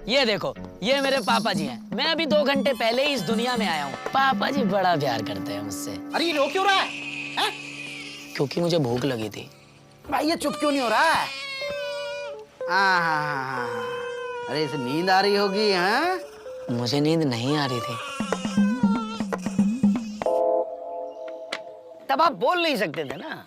ये देखो, ये मेरे पापा जी हैं। मैं अभी 2 घंटे पहले ही इस दुनिया में आया हूँ। पापा जी बड़ा प्यार करते हैं मुझसे। अरे ये रो क्यों रहा है? क्योंकि मुझे भूख लगी थी। भाई ये चुप क्यों नहीं हो रहा है? हाँ। अरे इसे नींद आ रही होगी, हाँ? मुझे नींद नहीं आ रही थी। तब आप बोल नहीं सकते थे ना।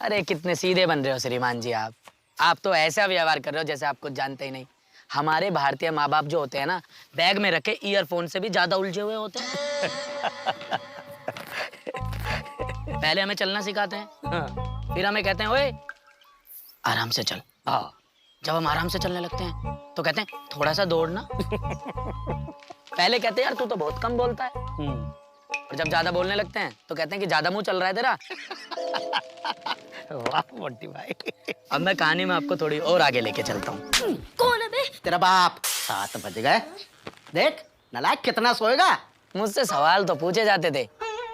अरे कितने सीधे बन रहे हो श्रीमान जी आप। आप तो ऐसा व्यवहार कर रहे हो जैसे आप कुछ जानते ही नहीं। हमारे भारतीय माँ बाप जो होते हैं ना, बैग में रखे ईयरफोन से भी ज्यादा उलझे हुए होते हैं। पहले हमें चलना सिखाते हैं, फिर हमें कहते हैं ओए आराम से चल। जब हम आराम से चलने लगते हैं तो कहते हैं थोड़ा सा दौड़ना। पहले कहते हैं यार तू तो बहुत कम बोलता है, और जब ज्यादा बोलने लगते हैं तो कहते हैं कि ज्यादा मुंह चल रहा है तेरा। वाह मोटी भाई। अब मैं कहानी में आपको थोड़ी और आगे लेके चलता हूँ। कौन है बे? तेरा बाप। 7 बज गए। देख नालायक कितना सोएगा। मुझसे सवाल तो पूछे जाते थे,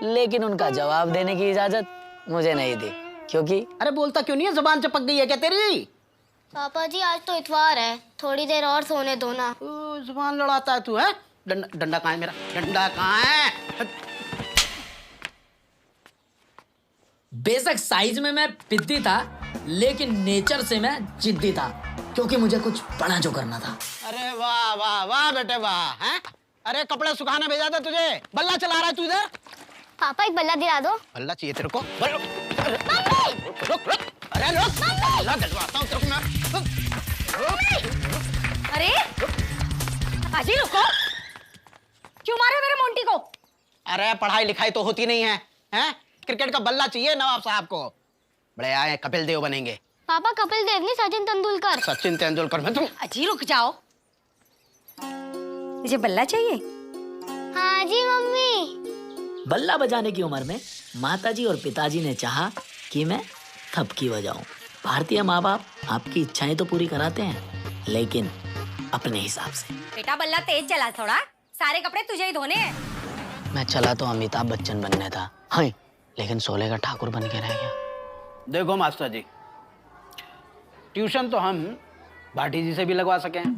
लेकिन उनका जवाब देने की इजाजत मुझे नहीं दी। क्योंकि अरे बोलता क्यों नहीं है? जुबान चपक गई है क्या तेरी? पापा जी आज तो इतवार है, थोड़ी देर और सोने दो ना। जुबान लड़ाता है तू, है? डंडा कहाँ है मेरा? डंडा कहाँ है? बेशक साइज में मैं पिद्दी था, लेकिन नेचर से मैं जिद्दी था, क्योंकि मुझे कुछ बड़ा जो करना था। अरे वाह वाह वाह बेटे वाह, हैं? अरे कपड़े सुखाने भेजा था तुझे, बल्ला चला रहा है तू इधर। पापा एक बल्ला दिला दो। बल्ला चाहिए तेरे को? रुक। अरे रुक, बल्ला दिलवाता हूँ तेरे को मैं। अरे अजी रुको, क्यों मारे मेरे मोंटी को? अरे पढ़ाई लिखाई तो होती नहीं है, हैं? क्रिकेट का बल्ला चाहिए नवाब साहब को। बड़े आए कपिल देव बनेंगे। पापा कपिल देव नहीं, सचिन तेंदुलकर। सचिन तेंदुलकर में तुम। अजी रुक जाओ, मुझे बल्ला चाहिए। हाँ जी मम्मी। बल्ला बजाने की उम्र में माताजी और पिताजी ने चाहा कि मैं थपकी बजाऊं। भारतीय माँ बाप आपकी इच्छाएं तो पूरी कराते हैं, लेकिन अपने हिसाब से। बेटा बल्ला तेज चला थोड़ा, सारे कपड़े तुझे ही धोने हैं। मैं चला तो अमिताभ बच्चन बनने था, हाँ, लेकिन सोले का ठाकुर बन के रह गया। देखो मास्टर जी, ट्यूशन तो हम भाटी जी से भी लगवा सके हैं,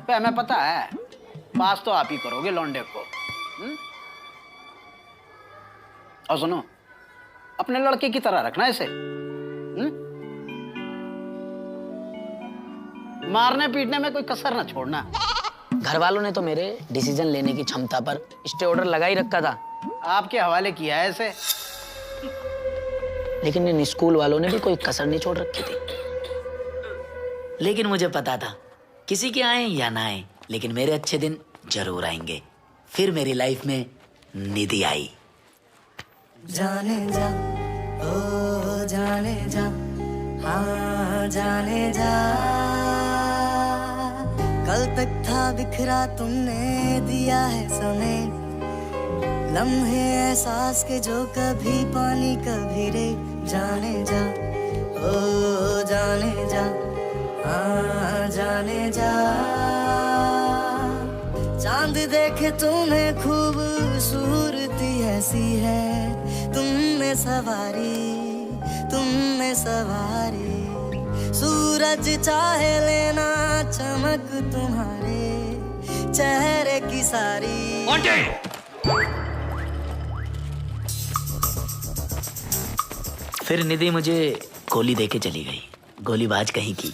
पे हमें पता है पास तो आप ही करोगे लौंडे को। और सुनो, अपने लड़के की तरह रखना इसे। मारने पीटने में कोई कसर ना छोड़ना। घर वालों ने तो मेरे डिसीजन लेने की क्षमता पर स्टे ऑर्डर लगा ही रखा था। आपके हवाले किया है इसे। लेकिन इन स्कूल वालों ने भी कोई कसर नहीं छोड़ रखी थी। लेकिन मुझे पता था किसी के आए या ना आए, लेकिन मेरे अच्छे दिन जरूर आएंगे। फिर मेरी लाइफ में निधि आई। जाने जा ओ जाने जा, हाँ जाने जा। कल तक था बिखरा तुमने दिया है समय, लम्हे एहसास के जो कभी पानी कभी रे। जाने जा ओ जाने जा, हाँ जाने जा। चांद देखे तुम्हें खूबसूरती ऐसी है, तुमने सवारी। सूरज चाहे लेना चमक तुम्हारे चेहरे की सारी। फिर निधि मुझे गोली देके चली गई, गोलीबाज कहीं की।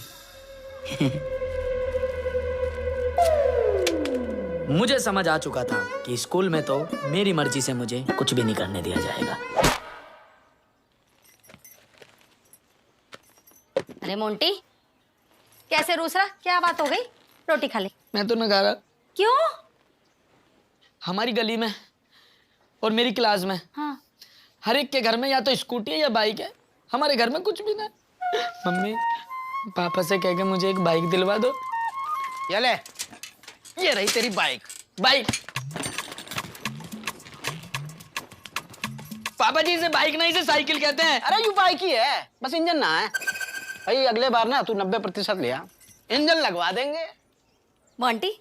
मुझे समझ आ चुका था कि स्कूल में तो मेरी मर्जी से मुझे कुछ भी नहीं करने दिया जाएगा। अरे मोंटी, कैसे रूस रहा? क्या बात हो गई? रोटी खा ले। मैं तो ना खा रहा। क्यों? हमारी गली में और मेरी क्लास में हर एक के घर में या तो स्कूटी है या बाइक है। हमारे घर में कुछ भी ना। मम्मी पापा से कह के मुझे एक बाइक दिलवा दो। ये ले, ये रही तेरी बाइक। पापा जी इसे बाइक नहीं, इसे साइकिल कहते हैं। अरे यू बाइक ही है, बस इंजन ना है। भाई अगले बार ना तू 90% लिया, इंजन लगवा देंगे। मोंटी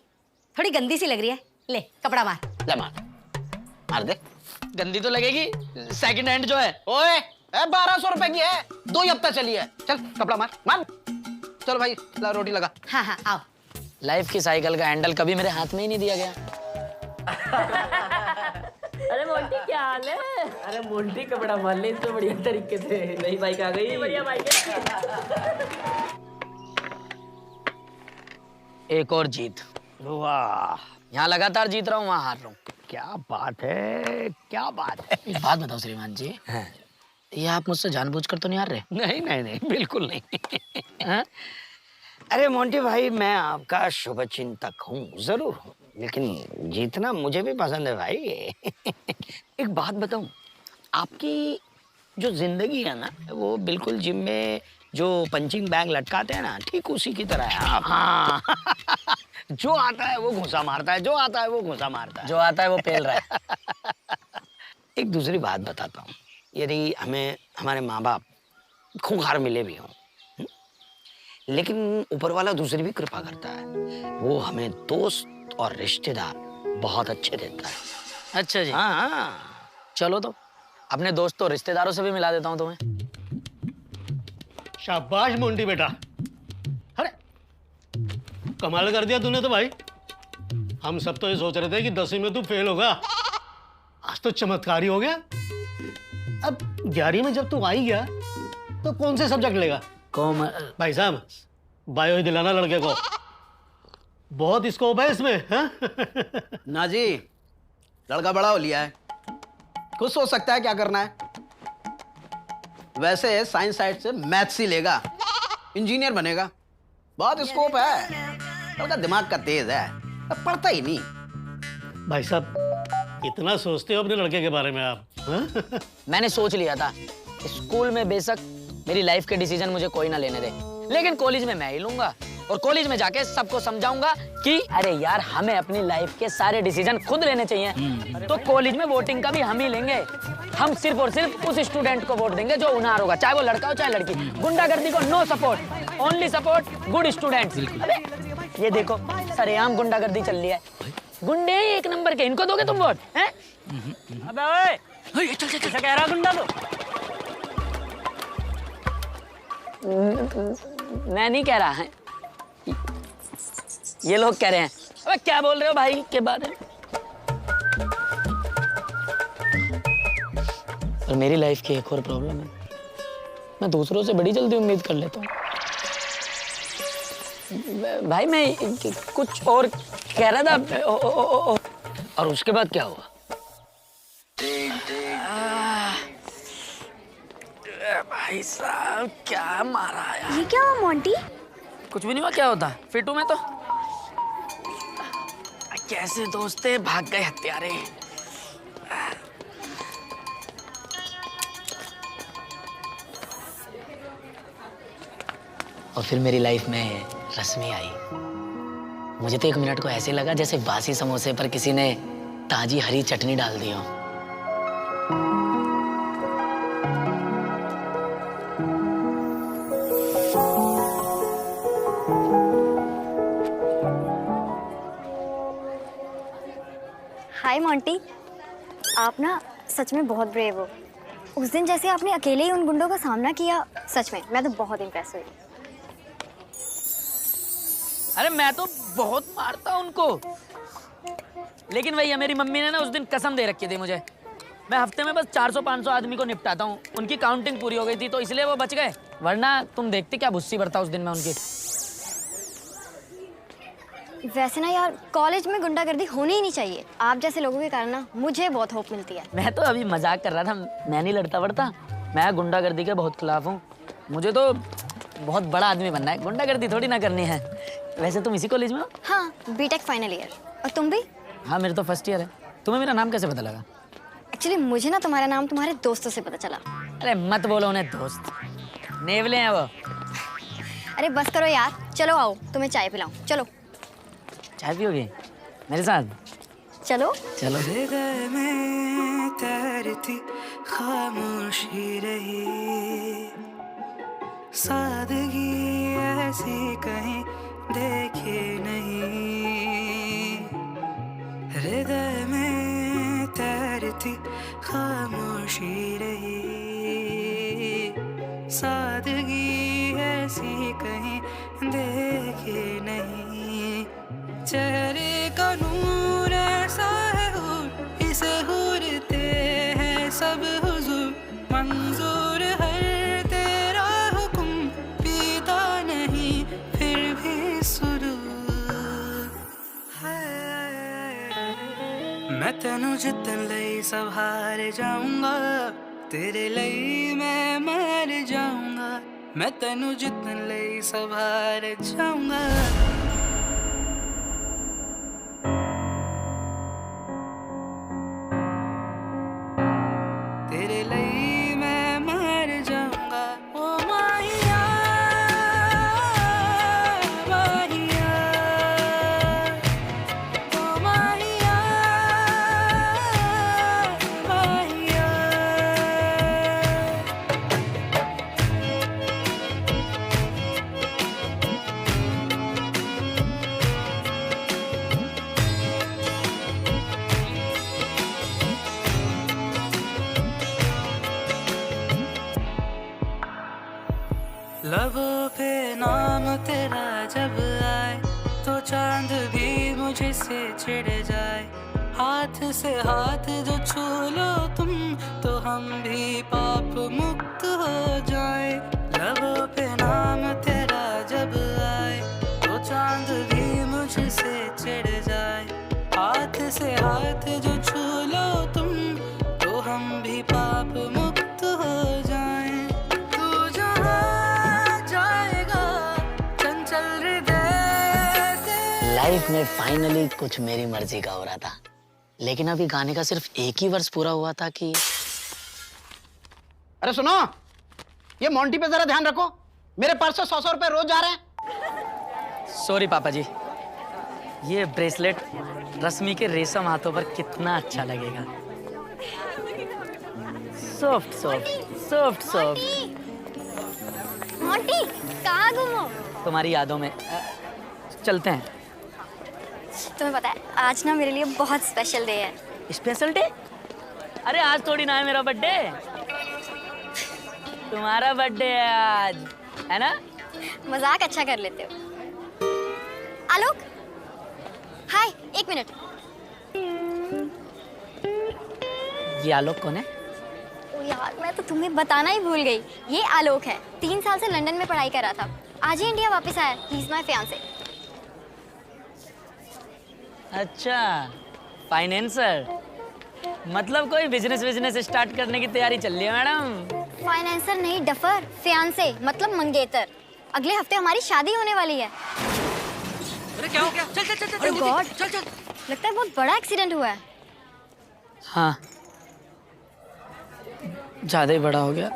थोड़ी गंदी सी लग रही है, ले कपड़ा मार। ले मार दे। गंदी तो लगेगी, सेकंड हैंड जो है। ओए 1200 रुपए की है, 2 ही हफ्ता चली है। चल कपड़ा मार। चल भाई ला रोटी लगा। हाँ आओ। लाइफ की साइकिल का हैंडल कभी मेरे हाथ में ही नहीं दिया गया। अरे मोंटी क्या हाल है? अरे मोंटी का बड़ा मान ले तो बढ़िया तरीके से। नई बाइक आ गई। बढ़िया बाइक है। एक और जीत। वाह, यहाँ लगातार जीत रहा हूँ, वहाँ हार रहा हूँ। क्या बात है, क्या बात है। एक बात बताओ श्रीमान जी, हाँ। ये आप मुझसे जानबूझकर तो नहीं हार रहे? नहीं नहीं नहीं, बिल्कुल नहीं। हाँ? अरे मोंटी भाई, मैं आपका शुभचिंतक हूँ, जरूर हूँ, लेकिन जीतना मुझे भी पसंद है भाई। एक बात बताऊं, आपकी जो जिंदगी है ना, वो बिल्कुल जिम में जो पंचिंग बैग लटकाते हैं ना, ठीक उसी की तरह है आप। हाँ। जो आता है वो घुसा मारता है, जो आता है वो घुसा मारता है। जो आता है वो पेल रहा है। एक दूसरी बात बताता हूँ, यदि हमें हमारे माँ बाप खूंखार मिले भी हों, लेकिन ऊपर वाला दूसरी भी कृपा करता है, वो हमें दोस्त और रिश्तेदार बहुत अच्छे देता है। अच्छा जी, हाँ हाँ। चलो तो अपने दोस्तों रिश्तेदारों से भी मिला देता हूँ तुम्हें। शाबाश मोंटी बेटा। अरे कमाल कर दिया तूने तो भाई। हम सब तो ये सोच रहे थे कि 10वीं में तू फेल होगा, आज तो चमत्कार ही हो गया। अब 11वीं में जब तू आ ही गया तो कौन से सब्जेक्ट लेगा? भाई साहब, बायो ही दिलाना लड़के को, बहुत स्कोप है इसमें। हाँ? ना जी, लड़का बड़ा हो लिया है, खुद सोच सकता है क्या करना है। वैसे साइंस साइड से मैथ्स ही लेगा, इंजीनियर बनेगा, बहुत स्कोप है। लड़का दिमाग का तेज है, पर पढ़ता ही नहीं। भाई साहब, इतना सोचते हो अपने लड़के के बारे में आप? हाँ? मैंने सोच लिया था, स्कूल में बेशक मेरी लाइफ के डिसीजन मुझे कोई ना लेने दे, लेकिन कॉलेज में मैं ही लूंगा। और कॉलेज में जाके सबको समझाऊंगा कि अरे यार, हमें अपनी लाइफ के सारे डिसीजन खुद लेने चाहिए। तो कॉलेज में वोटिंग का भी हम ही लेंगे। हम सिर्फ और सिर्फ उस स्टूडेंट को वोट देंगे जो होनहार होगा, चाहे वो लड़का हो चाहे लड़की। गुंडागर्दी को no support, only support good students. अबे ये देखो, सरेआम गुंडागर्दी चल रही है। गुंडे एक नंबर के, इनको दोगे तुम वोट? हैं? अबे ओए, चल चल चल, कह रहा गुंडा तो मैं नहीं कह रहा है, ये लोग कह रहे हैं। अबे क्या बोल रहे हो भाई के बारे में? और मेरी लाइफ की एक और प्रॉब्लम है, मैं दूसरों से बड़ी जल्दी उम्मीद कर लेता हूँ। भाई मैं कुछ और कह रहा था। और उसके बाद क्या हुआ? भाई साहब क्या मारा यार। ये क्या हुआ मोंटी? कुछ भी नहीं हुआ, क्या होता, फिट हूं मैं तो। कैसे दोस्त थे, भाग गए हत्यारे। और फिर मेरी लाइफ में रश्मि आई। मुझे तो एक मिनट को ऐसे लगा जैसे बासी समोसे पर किसी ने ताजी हरी चटनी डाल दी हो। हाय मोंटी, आप ना सच में बहुत ब्रेव हो। उस दिन जैसे आपने अकेले ही उन गुंडों का सामना किया, सच में मैं तो बहुत इम्प्रेस हुई। अरे मैं तो बहुत मारता उनको, लेकिन भैया मेरी मम्मी ने ना उस दिन कसम दे रखी थी मुझे, मैं हफ्ते में बस 400-500 आदमी को निपटाता हूँ। उनकी काउंटिंग पूरी हो गई थी तो इसलिए वो बच गए, वरना तुम देखती क्या भुस्सी भरता उस दिन मैं उनकी। वैसे ना यार, कॉलेज में गुंडागर्दी होनी ही नहीं चाहिए। आप जैसे लोगों के कारण ना मुझे बहुत होप मिलती है। मैं तो अभी मजाक कर रहा था, मैं नहीं लड़ता पड़ता, मैं गुंडागर्दी के बहुत खिलाफ हूँ। मुझे तो बहुत बड़ा आदमी बनना है, गुंडागर्दी थोड़ी ना करनी है। वैसे तुम इसी कॉलेज में हो? हाँ, बीटेक फाइनल ईयर। और तुम भी? हाँ, मेरे तो फर्स्ट ईयर है। तुम्हें मेरा नाम कैसे पता लगा? एक्चुअली मुझे ना तुम्हारा नाम तुम्हारे दोस्तों से पता चला। अरे मत बोलो उन्हें दोस्त, नेवले हैं वो। अरे बस करो यार, चलो आओ तुम्हें चाय पिलाऊं। चलो चाय पियोगे मेरे साथ? चलो चलो। हृदय में तैरती खामोशी रही, सादगी ऐसी कहीं देखी नहीं। हृदय में तैरती खामोशी रही, सादगी ऐसी कहीं देखी नहीं। चेहरे का नूर ऐसा है हूर, इसे हूरते हैं सब हुजूर। मंजूर हर तेरा हुक्म, पीता नहीं फिर भी सुरूर है। मैं तेनू जितन लई सब हार जाऊंगा, तेरे लई मैं मर जाऊंगा। मैं तेनू जितन लई सब हार जाऊंगा। तेरे लिए मैं मर जाऊंगा। ओ माहिया माहिया, ओ माहिया माहिया। लबों पे नाम तेरा जब आए, तो चांद भी मुझे से चिढ़ जाए। हाथ से हाथ जो छू लो तुम, तो हम भी पाप मुक्त हो जाए। लबों पे नाम तेरा जब आए, तो चांद भी मुझे से चिढ़ जाए। हाथ से हाथ जो छू लो तुम, तो हम भी पाप मुक्त हो जाए। तू जहाँ जाएगा चंचल हृदय तेरे। लाइफ में फाइनली कुछ मेरी मर्जी का हो रहा था, लेकिन अभी गाने का सिर्फ एक ही वर्ष पूरा हुआ था कि अरे सुनो, ये मोंटी पे जरा ध्यान रखो, मेरे पर्स से 100 रुपए रोज जा रहे हैं। सॉरी पापा जी, ये ब्रेसलेट रश्मि के रेशम हाथों पर कितना अच्छा लगेगा। Soft soft soft soft. Monty कहाँ गुम हो? तुम्हारी यादों में चलते हैं। तुम्हें पता है आज ना मेरे लिए बहुत स्पेशल डे है। Special day? अरे आज थोड़ी ना है मेरा बर्थडे, तुम्हारा बर्थडे है आज, है ना? मजाक अच्छा कर लेते हो। आलोक, हाय, एक मिनट। ये आलोक कौन है? ओ यार, मैं तो तुम्हें बताना ही भूल गई। ये आलोक है, 3 साल से लंदन में पढ़ाई कर रहा था, आज ही इंडिया वापस आया। He is my fiance. अच्छा, फाइनेंसर, मतलब कोई बिजनेस स्टार्ट करने की तैयारी चल रही है मैडम? फाइनेंसर नहीं डफर, फियांसे मतलब मंगेतर। अगले हफ्ते हमारी शादी होने वाली है। अरे क्या हो गया? चल चल चल चल गॉड, चल चल। लगता है बहुत बड़ा एक्सीडेंट हुआ है। हाँ, ज्यादा ही बड़ा हो गया।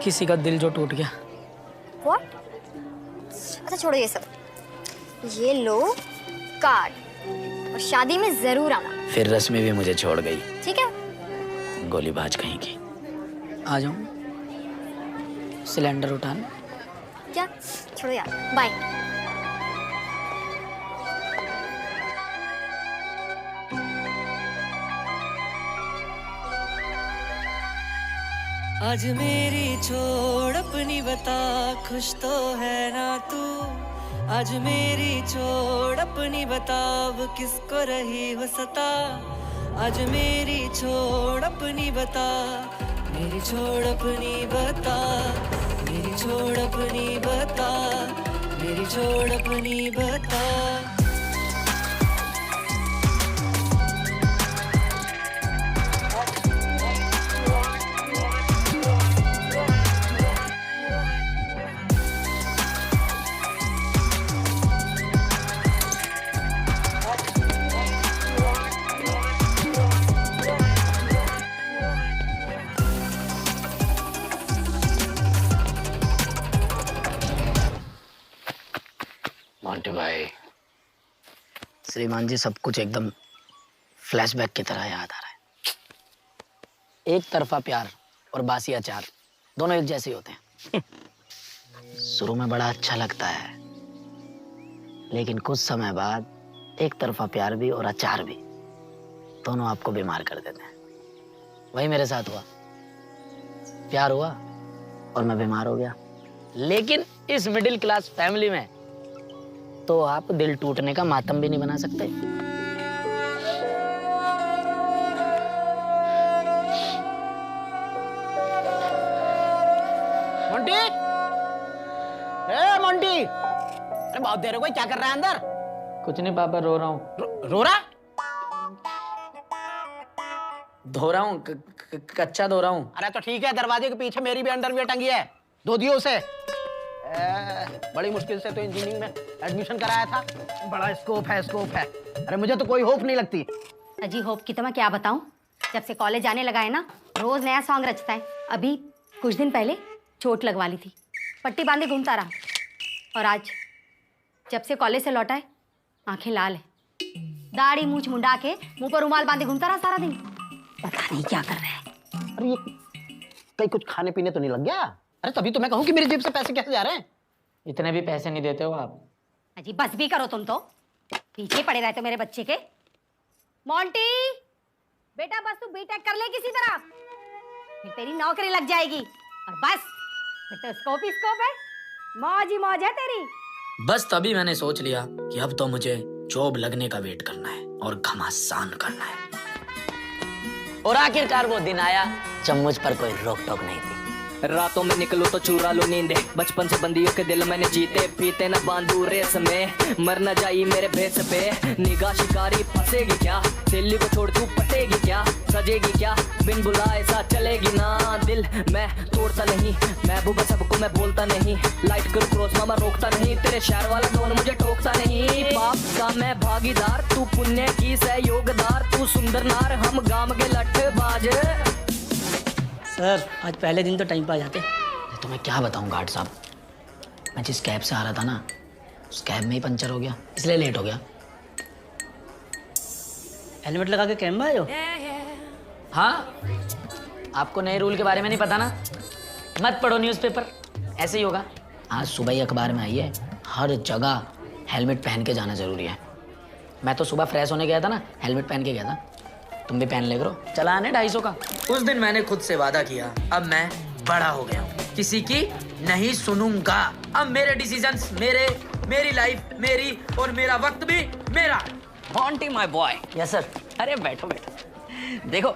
किसी का दिल जो टूट गया। What? अच्छा छोड़ो ये सब, ये लो कार्ड, और शादी में जरूर आना, फिर रश्मि भी मुझे छोड़ गई, ठीक है? गोलीबाज कहीं की। आ जाऊं सिलेंडर उठाने? क्या? छोड़ो यार, बाय। आज मेरी छोड़ अपनी बता, खुश तो है ना तू? आज मेरी छोड़ अपनी बता, वो किसको रही हो सता? आज मेरी छोड़ अपनी बता, मेरी छोड़ अपनी बता, मेरी छोड़ अपनी बता, मेरी छोड़ अपनी बता। मोंटी भाई, श्रीमान जी, सब कुछ एकदम फ्लैशबैक की तरह याद आ रहा है। एक तरफा प्यार और बासी अचार दोनों एक जैसे होते हैं। शुरू में बड़ा अच्छा लगता है, लेकिन कुछ समय बाद एक तरफा प्यार भी और अचार भी दोनों आपको बीमार कर देते हैं। वही मेरे साथ हुआ, प्यार हुआ और मैं बीमार हो गया। लेकिन इस मिडिल क्लास फैमिली में तो आप दिल टूटने का मातम भी नहीं बना सकते। मोंटी, ए मोंटी, अरे बहुत देर हो गई, क्या कर रहा है अंदर? कुछ नहीं पापा, रो रहा हूँ। रो रहा? धो रहा हूँ, कच्चा धो रहा हूँ। अरे तो ठीक है, दरवाजे के पीछे मेरी भी अंडरवियर टंगी है, धो दियो उसे। बड़ी मुश्किल से तो इंजीनियरिंग में एडमिशन कराया था, बड़ा स्कोप है। अरे मुझे तो कोई होप नहीं लगती। अजी होप की तो मैं क्या बताऊं, जब से कॉलेज आने लगा है ना, रोज नया सॉन्ग रचता है। अभी कुछ दिन पहले चोट लगवा ली थी, पट्टी बांधे घूमता रहा, और आज जब से कॉलेज से लौटा है आंखें लाल है, दाढ़ी मूछ मुंडा के मुंह पर रुमाल बांधे घूमता रहा सारा दिन। पता नहीं क्या कर रहा है। अरे ये कहीं कुछ खाने पीने तो नहीं लग गया? अरे तभी तो मैं कहूँ कि मेरी जेब से पैसे कैसे जा रहे हैं? इतने भी पैसे नहीं देते हो आप। अजी बस भी करो, तुम तो पीछे पड़े रहते हो मेरे बच्चे के। मोंटी बेटा, बस तू बीटेक कर ले किसी तरह, फिर तेरी नौकरी लग जाएगी, और बस फिर तो स्कोप ही स्कोप है, मौज ही मौज है तेरी। बस तभी मैंने सोच लिया कि अब तो मुझे जॉब लगने का वेट करना है और घमासान करना है। और आखिरकार वो दिन आया जब मुझ पर कोई रोक टोक नहीं थी। रातों में निकलूं तो चुरा लो नींदे, बचपन से बंदियों के दिल मैंने जीते, पीते न बांधू रेस में, मर न जाई मेरे भेस पे, निगाह शिकारी फंसेगी क्या, दिल्ली को छोड़ तू पटेगी क्या, सजेगी क्या, बिन बुलाए साथ चलेगी ना, दिल मैं तोड़ता नहीं, महबूबा सबको मैं बोलता नहीं, लाइट करो क्रॉस मामा रोकता नहीं, तेरे शहर वाला डॉन मुझे टोकता नहीं, पाप का मैं भागीदार, तू पुण्य की सहयोगदार, तू सुंदर नार, हम गांव के लट्ठेबाज। सर आज पहले दिन तो टाइम पे आ जाते। तो मैं क्या बताऊं गार्ड साहब, मैं जिस कैब से आ रहा था ना, उस कैब में ही पंचर हो गया, इसलिए लेट हो गया। हेलमेट लगा के कैब में आए हो? हाँ, आपको नए रूल के बारे में नहीं पता ना, मत पढ़ो न्यूज़पेपर, ऐसे ही होगा। आज सुबह ही अखबार में आई है, हर जगह हेलमेट पहन के जाना जरूरी है। मैं तो सुबह फ्रेश होने गया था ना, हेलमेट पहन के गया था, तुम भी पहन ले करो। चलान है 250 का। उस दिन मैंने खुद से वादा किया, अब मैं बड़ा हो गया हूँ, किसी की नहीं सुनूंगा। अब मेरे डिसीजंस मेरे, मेरी लाइफ मेरी, और मेरा वक्त भी मेरा। Monty my boy. Yes sir. अरे बैठो बैठो। देखो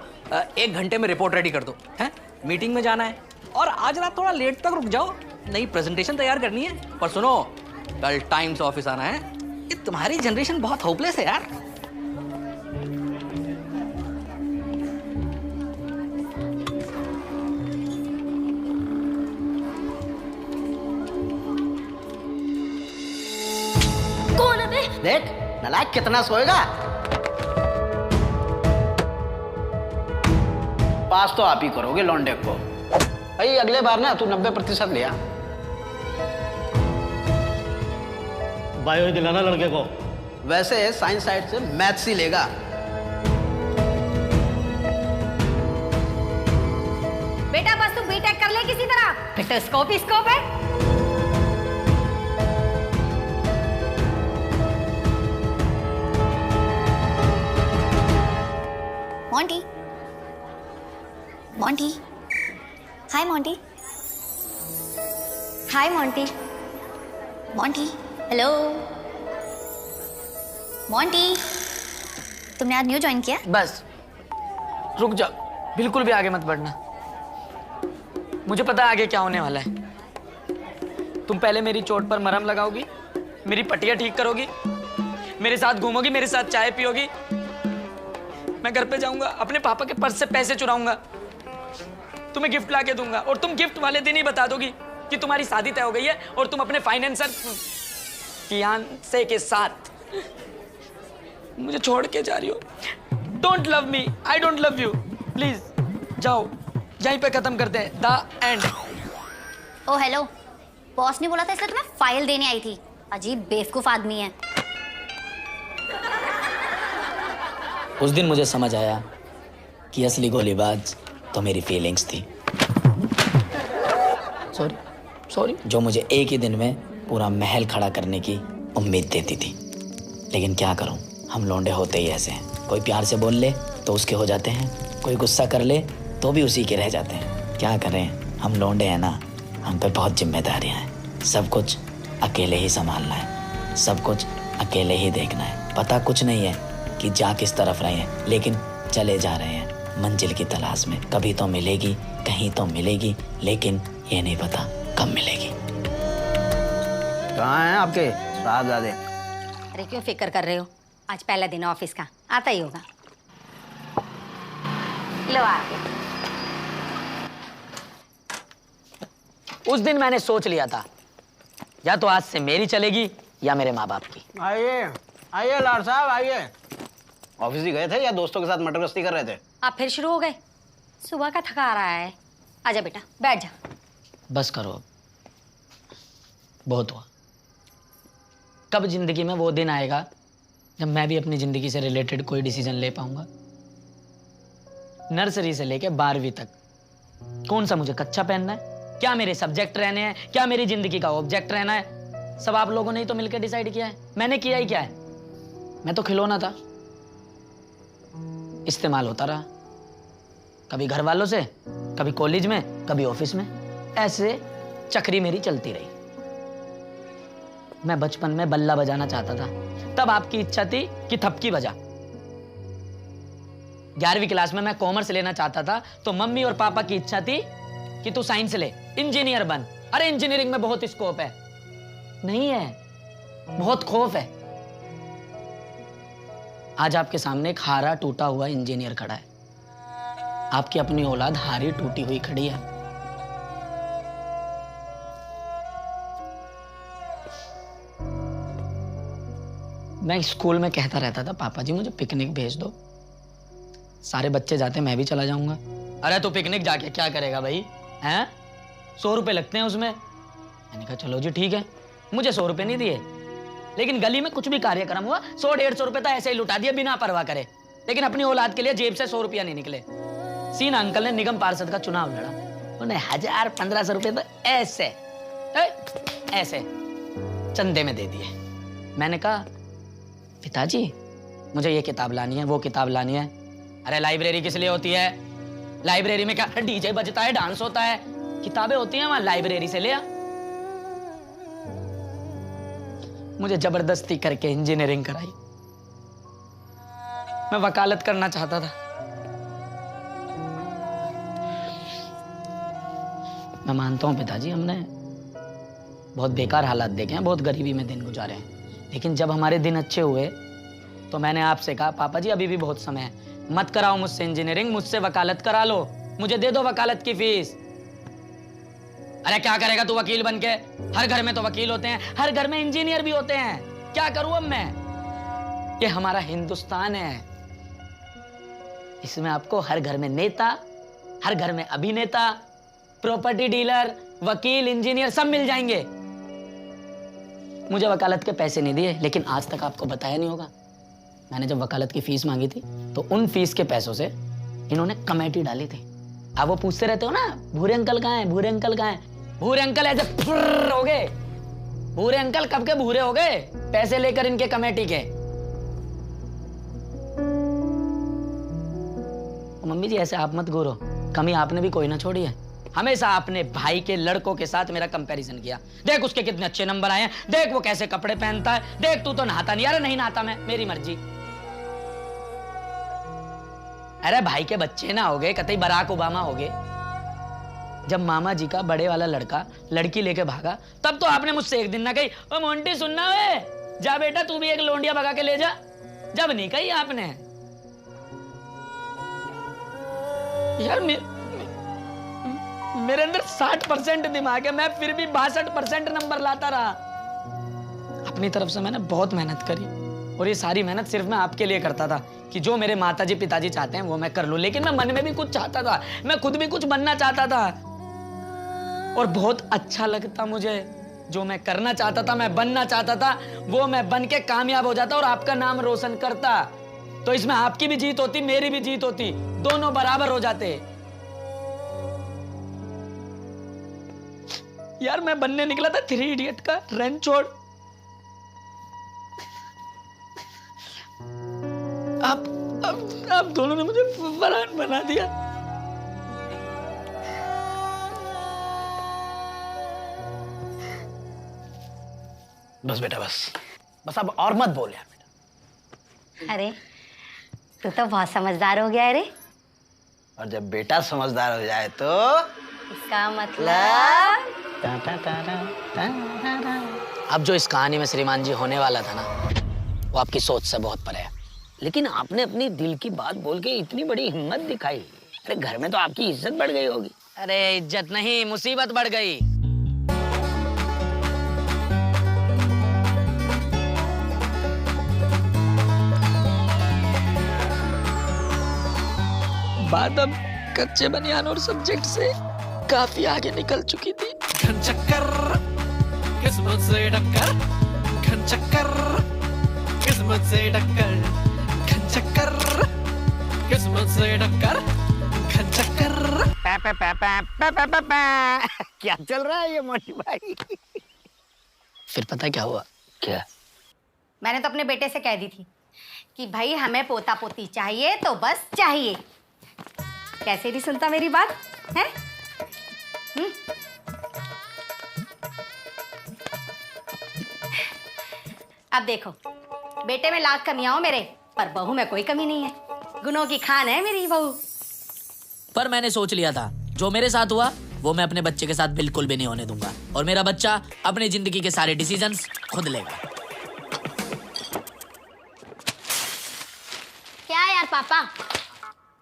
1 घंटे में रिपोर्ट रेडी कर दो, हैं? मीटिंग में जाना है, और आज रात थोड़ा लेट तक रुक जाओ, नई प्रेजेंटेशन तैयार करनी है। पर सुनो, कल टाइम से ऑफिस आना है। ये तुम्हारी जनरेशन बहुत होपलेस है यार। देख नालायक कितना सोएगा। पास तो आप ही करोगे लौंडे को। भाई अगले बार ना तू 90% लिया। बायो दिलाना लड़के को। वैसे साइंस साइड से मैथ्स ही लेगा। बेटा बस तू बीटेक कर ले किसी तरह, फिर तो स्कोप ही स्कोप है। Monty. Monty. Hi, Monty. Hi, Monty. Monty. Hello. Monty. तुमने आज न्यू ज्वाइन किया? बस रुक जाओ, बिल्कुल भी आगे मत बढ़ना, मुझे पता है आगे क्या होने वाला है। तुम पहले मेरी चोट पर मरहम लगाओगी, मेरी पट्टियां ठीक करोगी, मेरे साथ घूमोगी, मेरे साथ चाय पियोगी, मैं घर पे जाऊंगा, अपने पापा के पर्स से पैसे चुराऊंगा, तुम्हें गिफ्ट ला के दूंगा, और तुम गिफ्ट वाले दिन ही बता दोगी कि तुम्हारी शादी तय हो गई है और तुम अपने फाइनेंसर फियांसे के साथ मुझे छोड़ के जा रही हो। Don't love me, I don't love you, please जाओ, यहीं पे खत्म करते हैं, the end. Oh hello, boss ने बोला था इसलिए तुम्हें फाइल देने आई थी। अजीब बेवकूफ आदमी है। उस दिन मुझे समझ आया कि असली गोलीबाज तो मेरी फीलिंग्स थी। सॉरी जो मुझे एक ही दिन में पूरा महल खड़ा करने की उम्मीद देती थी। लेकिन क्या करूं, हम लौंडे होते ही ऐसे हैं, कोई प्यार से बोल ले तो उसके हो जाते हैं, कोई गुस्सा कर ले तो भी उसी के रह जाते हैं। क्या करें, हम लौंडे हैं ना, हम पे बहुत जिम्मेदारियां हैं। सब कुछ अकेले ही संभालना है, सब कुछ अकेले ही देखना है। पता कुछ नहीं है कि जा किस तरफ रहे हैं, लेकिन चले जा रहे हैं मंजिल की तलाश में। कभी तो मिलेगी, कहीं तो मिलेगी, लेकिन ये नहीं पता कब मिलेगी। कहाँ हैं आपके साहबजादे? अरे क्यों फिक्र कर रहे हो, आज पहला दिन है ऑफिस का, आता ही होगा। लो आ गया। उस दिन मैंने सोच लिया था, या तो आज से मेरी चलेगी या मेरे माँ बाप की। आइए आइए लाड साहब आइए। ऑफिस ही गए थे या दोस्तों के साथ मटर गश्ती कर रहे थे? आप फिर शुरू हो गए? सुबह का थका आ रहा है। आजा बेटा, बैठ जा। बस करो अब, बहुत हुआ। कब जिंदगी में वो दिन आएगा जब मैं भी अपनी जिंदगी से रिलेटेड कोई डिसीजन ले पाऊंगा? नर्सरी से लेके 12वीं तक कौन सा मुझे कच्चा पहनना है, क्या मेरे सब्जेक्ट रहने हैं, क्या मेरी जिंदगी का ऑब्जेक्ट रहना है, सब आप लोगों ने ही तो मिलकर डिसाइड किया है। मैंने किया ही क्या है? मैं तो खिलौना था, इस्तेमाल होता रहा, कभी घर वालों से, कभी कॉलेज में, कभी ऑफिस में। ऐसे चक्री मेरी चलती रही। मैं बचपन में बल्ला बजाना चाहता था, तब आपकी इच्छा थी कि थपकी बजा। 11वीं क्लास में मैं कॉमर्स लेना चाहता था, तो मम्मी और पापा की इच्छा थी कि तू साइंस ले, इंजीनियर बन। अरे इंजीनियरिंग में बहुत स्कोप है। नहीं है, बहुत खौफ है। आज आपके सामने एक हारा टूटा हुआ इंजीनियर खड़ा है। आपकी अपनी औलाद हारी टूटी हुई खड़ी है। मैं स्कूल में कहता रहता था, पापा जी मुझे पिकनिक भेज दो। सारे बच्चे जाते, मैं भी चला जाऊंगा। अरे तू पिकनिक जाके क्या करेगा भाई, हैं? 100 रुपए लगते हैं उसमें। मैंने कहा चलो जी ठीक है। मुझे 100 रुपए नहीं दिए, लेकिन गली में कुछ भी कार्यक्रम हुआ 100-150 रुपए तो ऐसे ही लुटा दिए बिना परवाह करे। लेकिन अपनी औलाद के लिए जेब से 100 रुपया नहीं निकले। सीना अंकल ने निगम पार्षद का चुनाव लड़ा, उन्हें 1000-1500 रुपए तो ऐसे ऐसे चंदे में दे दिए। मैंने कहा पिताजी मुझे ये किताब लानी है, वो किताब लानी है। अरे लाइब्रेरी किस लिए होती है? लाइब्रेरी में क्या डीजे बजता है, डांस होता है? किताबें होती हैं वहां, लाइब्रेरी से ले आ। मुझे जबरदस्ती करके इंजीनियरिंग कराई। मैं वकालत करना चाहता था। मैं मानता हूं पिताजी, हमने बहुत बेकार हालात देखे हैं, बहुत गरीबी में दिन गुजारे हैं, लेकिन जब हमारे दिन अच्छे हुए तो मैंने आपसे कहा पापा जी अभी भी बहुत समय है, मत कराओ मुझसे इंजीनियरिंग, मुझसे वकालत करा लो, मुझे दे दो वकालत की फीस। अरे क्या करेगा तू वकील बनके? हर घर में तो वकील होते हैं, हर घर में इंजीनियर भी होते हैं, क्या करूं अब मैं? ये हमारा हिंदुस्तान है, इसमें आपको हर घर में नेता, हर घर में अभिनेता, प्रॉपर्टी डीलर, वकील, इंजीनियर सब मिल जाएंगे। मुझे वकालत के पैसे नहीं दिए, लेकिन आज तक आपको बताया नहीं होगा, मैंने जब वकालत की फीस मांगी थी तो उन फीस के पैसों से इन्होंने कमेटी डाली थी। आप वो पूछते रहते हो ना, भूरे अंकल कहाँ हैं, भूरे अंकल कहाँ हैं? भूरे अंकल ऐसे फुर्र हो गए। भूरे अंकल कब के भूरे हो गए? पैसे लेकर इनके कमेटी के। मम्मी जी ऐसे आप मत घूरो, कमी आपने भी कोई ना छोड़ी है। हमेशा आपने भाई के लड़कों के साथ मेरा कंपैरिजन किया। देख उसके कितने अच्छे नंबर आए हैं, देख वो कैसे कपड़े पहनता है, देख तू तो नहाता नहीं। अरे नहीं नहाता मैं, मेरी मर्जी। अरे भाई के बच्चे ना हो गए, कतई बराक ओबामा हो गए। जब मामा जी का बड़े वाला लड़का लड़की लेके भागा, तब तो आपने मुझसे एक दिन ना कही, ओ मोंटी सुनना वे, जा बेटा तू भी एक लोंडिया भगा के ले जा। जब नहीं कही आपने। यार मेरे अंदर 60% दिमाग है, मैं फिर भी 62% नंबर लाता रहा। अपनी तरफ से मैंने बहुत मेहनत करी, और ये सारी मेहनत सिर्फ मैं आपके लिए करता था कि जो मेरे माताजी पिताजी चाहते हैं वो मैं कर लूं। लेकिन मैं मन में भी कुछ चाहता था, मैं खुद भी कुछ बनना चाहता था, और बहुत अच्छा लगता मुझे। जो मैं करना चाहता था, मैं बनना चाहता था, वो मैं बन के कामयाब हो जाता और आपका नाम रोशन करता। तो इसमें आपकी भी जीत होती, मेरी भी जीत होती, दोनों बराबर हो जाते। यार मैं बनने निकला था 3 इडियट का रणछोड़। आप दोनों ने मुझे फरहान बना दिया। बस बेटा बस, बस अब और मत बोल यार बेटा। अरे तू तो बहुत समझदार हो गया है रे। और जब बेटा समझदार हो जाए तो इसका मतलब अब जो इस कहानी में श्रीमान जी होने वाला था ना, वो आपकी सोच से बहुत परे है। लेकिन आपने अपनी दिल की बात बोल के इतनी बड़ी हिम्मत दिखाई। अरे घर में तो आपकी इज्जत बढ़ गई होगी। अरे इज्जत नहीं, मुसीबत बढ़ गई। बात अब कच्चे बनियान और सब्जेक्ट से काफी आगे निकल चुकी थी। घन चक्कर किस्मत से टक्कर, घन चक्कर किस्मत से टक्कर, घन चक्कर किस्मत से टक्कर, घन चक्कर। क्या चल रहा है ये मोटी भाई? फिर पता क्या हुआ? क्या? मैंने तो अपने बेटे से कह दी थी कि भाई हमें पोता पोती चाहिए तो बस चाहिए। कैसे नहीं सुनता मेरी बात है? अब देखो, बेटे में लाख कमियां हो मेरे, पर बहू में कोई कमी नहीं है। गुणों की खान है मेरी बहू। पर मैंने सोच लिया था जो मेरे साथ हुआ वो मैं अपने बच्चे के साथ बिल्कुल भी नहीं होने दूंगा, और मेरा बच्चा अपनी जिंदगी के सारे डिसीजंस खुद लेगा। क्या यार पापा,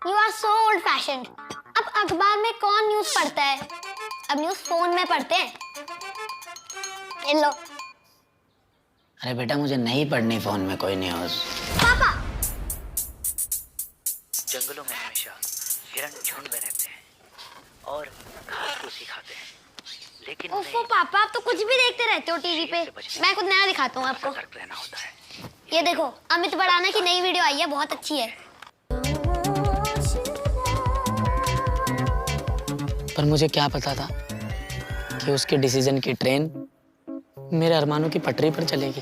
you are so old fashioned. अब अखबार में कौन न्यूज पढ़ता है? अब न्यूज फोन में पढ़ते हैं। इन लो अरे बेटा मुझे नहीं पढ़नी फोन में कोई न्यूज़। पापा। जंगलों में हमेशा हिरण झुंड में रहते हैं और घास फूसी खाते हैं, लेकिन ओफो पापा, आप तो कुछ भी देखते रहते हो टीवी पे। मैं कुछ नया दिखाता हूँ आपको। सतर्क रहना होता है। ये देखो, अमित बड़ाना की नई वीडियो आई है, बहुत अच्छी है। पर मुझे क्या पता था कि उसके डिसीजन की ट्रेन मेरे अरमानों की पटरी पर चलेगी।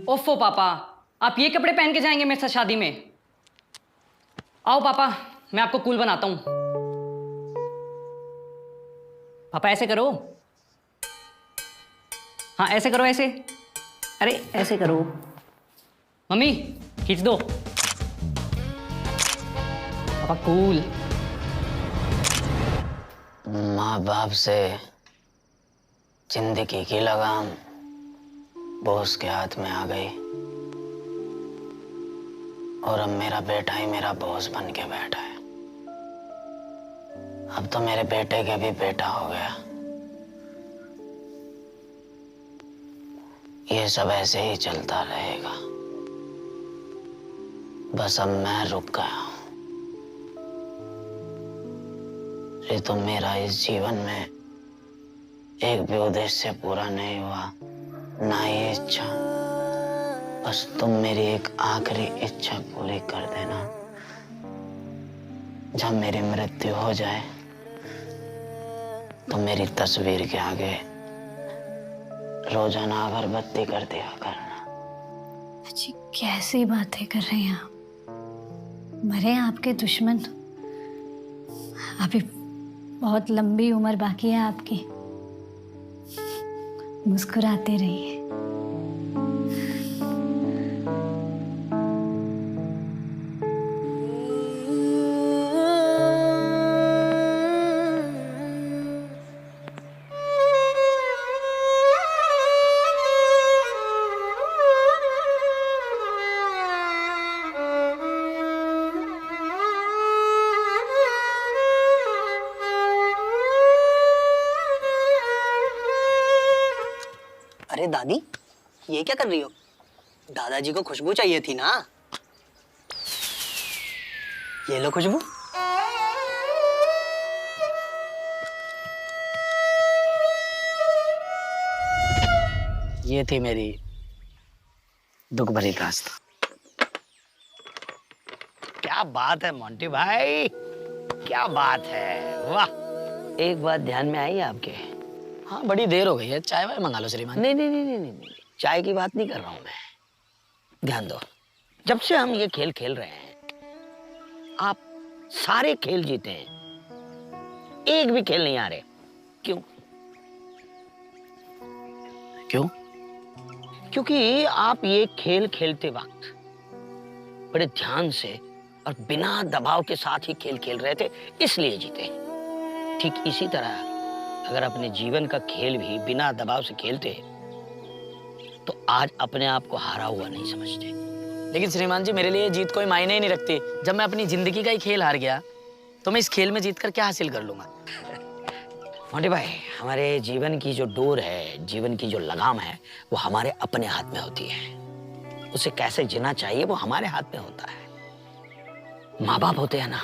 ओफो पापा, आप ये कपड़े पहन के जाएंगे मेरे साथ शादी में? आओ पापा, मैं आपको कूल बनाता हूं। पापा ऐसे करो, हाँ ऐसे करो, ऐसे, अरे ऐसे करो। मम्मी खींच दो। पापा कूल। माँ बाप से जिंदगी की लगाम बॉस के हाथ में आ गई, और अब मेरा बेटा ही मेरा बॉस बन के बैठा है। अब तो मेरे बेटे के भी बेटा हो गया। ये सब ऐसे ही चलता रहेगा। बस अब मैं रुक गया हूं। ये तो मेरा इस जीवन में एक भी उद्देश्य पूरा नहीं हुआ, ना ये इच्छा। बस तुम मेरी एक आखिरी इच्छा पूरी कर देना। जब मेरी मृत्यु हो जाए तो मेरी तस्वीर के आगे रोजाना अगरबत्ती कर दिया करना। अच्छी कैसी बातें कर रहे हैं आप? मरे आपके दुश्मन। अभी बहुत लंबी उम्र बाकी है आपकी। मुस्कुराते रहिए। अरे दादी, ये क्या कर रही हो? दादाजी को खुशबू चाहिए थी ना। ये लो खुशबू। ये थी मेरी दुख भरी दास्तां। क्या बात है मोंटी भाई, क्या बात है, वाह। एक बात ध्यान में आई आपके? हाँ बड़ी देर हो गई है, चाय वाय मंगा लो श्रीमान। नहीं नहीं नहीं नहीं नहीं, चाय की बात नहीं कर रहा हूं मैं। ध्यान दो, जब से हम ये खेल खेल रहे हैं आप सारे खेल जीते हैं, एक भी खेल नहीं आ रहे। क्यों? क्यों? क्योंकि आप ये खेल खेलते वक्त बड़े ध्यान से और बिना दबाव के साथ ही खेल खेल रहे थे, इसलिए जीते। ठीक इसी तरह अगर अपने जीवन का खेल भी बिना दबाव से खेलते तो आज अपने आप को हारा हुआ नहीं समझते। लेकिन श्रीमान जी, मेरे लिए जीत कोई मायने ही नहीं रखती। जब मैं अपनी जिंदगी का ही खेल हार गया तो मैं इस खेल में जीत कर क्या हासिल कर लूंगा? मोंटी भाई, हमारे जीवन की जो डोर है, जीवन की जो लगाम है, वो हमारे अपने हाथ में होती है। उसे कैसे जीना चाहिए वो हमारे हाथ में होता है। माँ बाप होते हैं ना,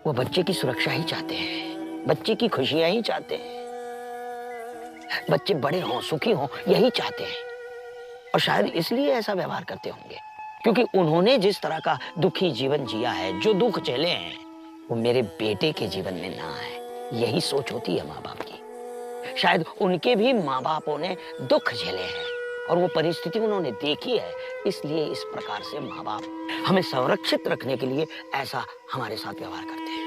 वो बच्चे की सुरक्षा ही चाहते हैं, बच्चे की खुशियां ही चाहते हैं, बच्चे बड़े हों, सुखी हों, यही चाहते हैं। और शायद इसलिए ऐसा व्यवहार करते होंगे क्योंकि उन्होंने जिस तरह का दुखी जीवन जिया है, जो दुख झेले हैं, वो मेरे बेटे के जीवन में ना आए, यही सोच होती है माँ बाप की। शायद उनके भी माँ बापों ने दुख झेले हैं और वो परिस्थिति उन्होंने देखी है, इसलिए इस प्रकार से माँ बाप हमें संरक्षित रखने के लिए ऐसा हमारे साथ व्यवहार करते हैं।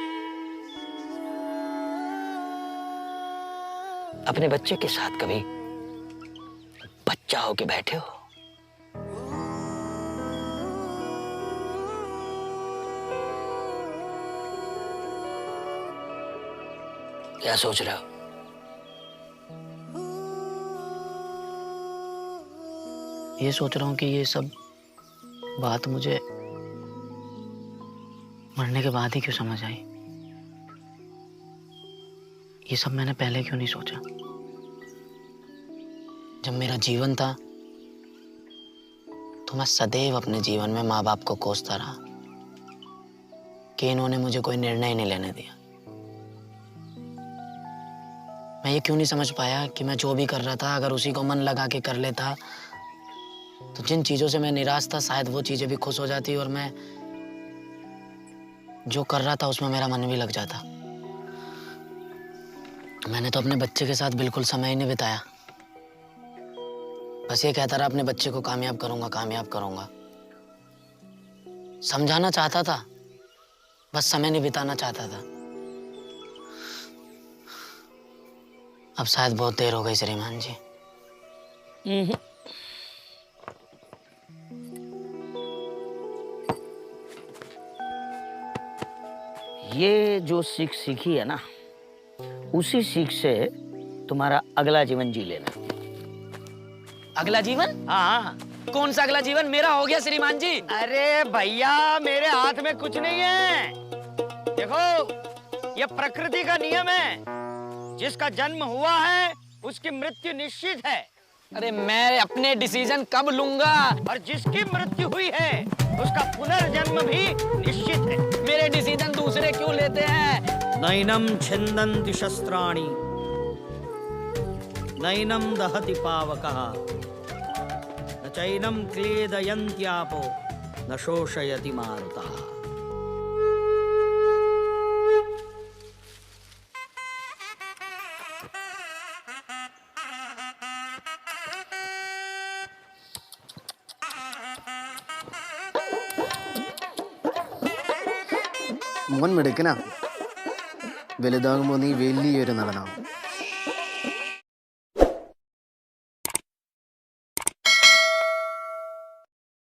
अपने बच्चे के साथ कभी बच्चा होके बैठे हो? क्या सोच रहे हो? ये सोच रहा हूँ कि ये सब बात मुझे मरने के बाद ही क्यों समझ आई। ये सब मैंने पहले क्यों नहीं सोचा। जब मेरा जीवन था तो मैं सदैव अपने जीवन में माँ बाप को कोसता रहा कि इन्होंने मुझे कोई निर्णय नहीं लेने दिया। मैं ये क्यों नहीं समझ पाया कि मैं जो भी कर रहा था, अगर उसी को मन लगा के कर लेता तो जिन चीजों से मैं निराश था, शायद वो चीजें भी खुश हो जाती और मैं जो कर रहा था उसमें मेरा मन भी लग जाता। मैंने तो अपने बच्चे के साथ बिल्कुल समय ही नहीं बिताया। बस ये कहता रहा अपने बच्चे को कामयाब करूंगा, कामयाब करूंगा। समझाना चाहता था, बस समय नहीं बिताना चाहता था। अब शायद बहुत देर हो गई श्रीमान जी। ये जो सीख सीखी है ना, उसी सीख से तुम्हारा अगला जीवन जी लेना। अगला जीवन? हाँ। कौन सा अगला जीवन? मेरा हो गया श्रीमान जी। अरे भैया, मेरे हाथ में कुछ नहीं है। देखो, ये प्रकृति का नियम है। जिसका जन्म हुआ है उसकी मृत्यु निश्चित है। अरे मैं अपने डिसीजन कब लूंगा? और जिसकी मृत्यु हुई है उसका पुनर्जन्म भी निश्चित है। मेरे डिसीजन दूसरे क्यों लेते हैं? नैनम छिन्दन्ति शस्त्राणि नैनम दहति पावकः न चैनम क्लेदयन्त्यापो न शोषयति मारुतः। മോൻ മിടുക്കനാ. വലുതാകുമ്പോൾ നീ വലിയൊരു നടനാവും.